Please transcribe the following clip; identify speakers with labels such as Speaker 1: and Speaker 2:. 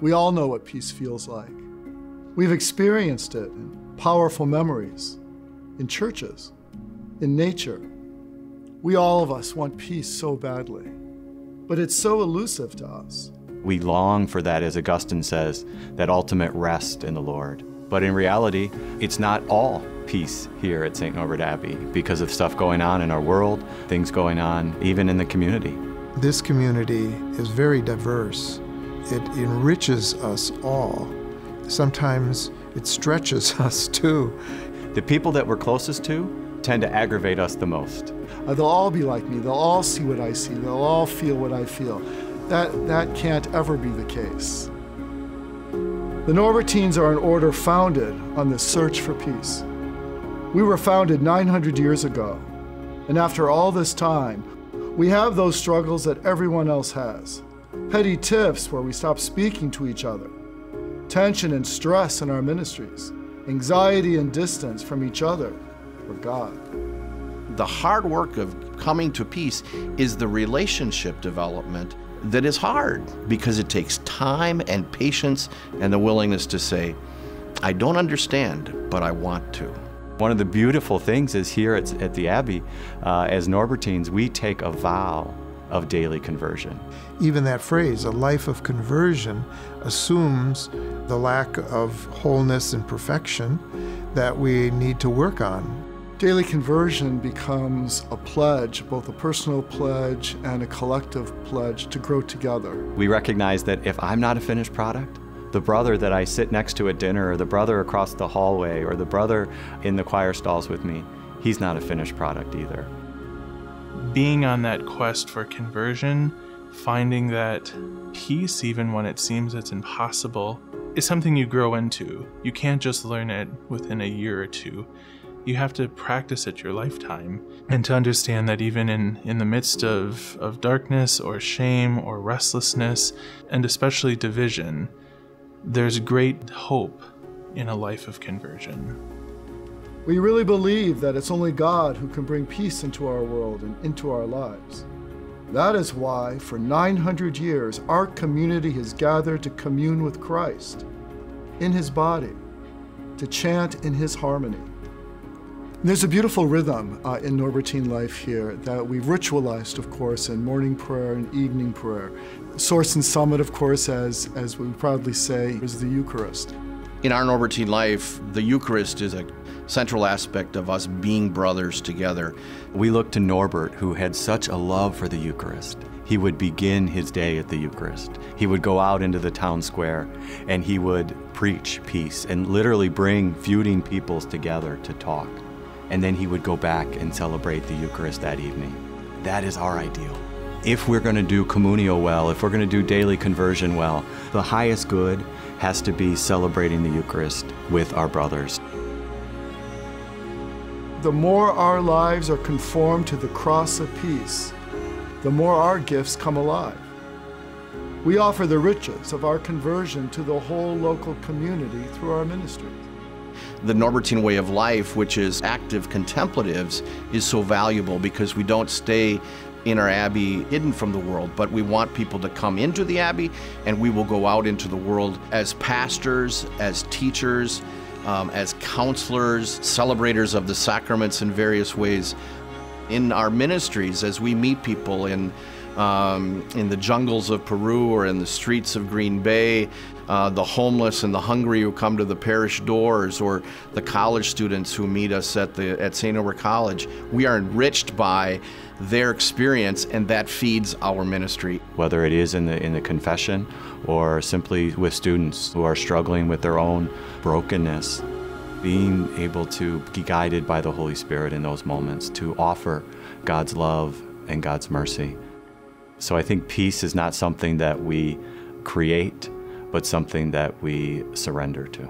Speaker 1: We all know what peace feels like. We've experienced it in powerful memories, in churches, in nature. We all of us want peace so badly, but it's so elusive to us.
Speaker 2: We long for that, as Augustine says, that ultimate rest in the Lord. But in reality, it's not all peace here at St. Norbert Abbey because of stuff going on in our world, things going on even in the community.
Speaker 3: This community is very diverse. It enriches us all. Sometimes it stretches us too.
Speaker 2: The people that we're closest to tend to aggravate us the most.
Speaker 1: They'll all be like me. They'll all see what I see. They'll all feel what I feel. That can't ever be the case. The Norbertines are an order founded on the search for peace. We were founded 900 years ago, and after all this time, we have those struggles that everyone else has. Petty tiffs where we stop speaking to each other, tension and stress in our ministries, anxiety and distance from each other or God.
Speaker 4: The hard work of coming to peace is the relationship development that is hard because it takes time and patience and the willingness to say, I don't understand, but I want to.
Speaker 2: One of the beautiful things is here at the Abbey, as Norbertines, we take a vow of daily conversion.
Speaker 3: Even that phrase, a life of conversion, assumes the lack of wholeness and perfection that we need to work on.
Speaker 1: Daily conversion becomes a pledge, both a personal pledge and a collective pledge to grow together.
Speaker 2: We recognize that if I'm not a finished product, the brother that I sit next to at dinner, or the brother across the hallway, or the brother in the choir stalls with me, he's not a finished product either.
Speaker 5: Being on that quest for conversion, finding that peace, even when it seems it's impossible, is something you grow into. You can't just learn it within a year or two. You have to practice it your lifetime. And to understand that even in the midst of darkness or shame or restlessness, and especially division, there's great hope in a life of conversion.
Speaker 1: We really believe that it's only God who can bring peace into our world and into our lives. That is why, for 900 years, our community has gathered to commune with Christ in His body, to chant in His harmony. There's a beautiful rhythm in Norbertine life here that we've ritualized, of course, in morning prayer and evening prayer. Source and summit, of course, as we proudly say, is the Eucharist.
Speaker 4: In our Norbertine life, the Eucharist is a central aspect of us being brothers together.
Speaker 2: We look to Norbert, who had such a love for the Eucharist. He would begin his day at the Eucharist. He would go out into the town square and he would preach peace and literally bring feuding peoples together to talk. And then he would go back and celebrate the Eucharist that evening. That is our ideal. If we're going to do communio well, if we're going to do daily conversion well, the highest good has to be celebrating the Eucharist with our brothers.
Speaker 1: The more our lives are conformed to the cross of peace, the more our gifts come alive. We offer the riches of our conversion to the whole local community through our ministry.
Speaker 4: The Norbertine way of life, which is active contemplatives, is so valuable because we don't stay in our abbey hidden from the world, but we want people to come into the abbey and we will go out into the world as pastors, as teachers, as counselors, celebrators of the sacraments in various ways. In our ministries, as we meet people in the jungles of Peru or in the streets of Green Bay, the homeless and the hungry who come to the parish doors, or the college students who meet us at St. Norbert College, we are enriched by their experience, and that feeds our ministry. Whether it is in the confession or simply with students who are struggling with their own brokenness, being able to be guided by the Holy Spirit in those moments to offer God's love and God's mercy. So I think peace is not something that we create, but something that we surrender to.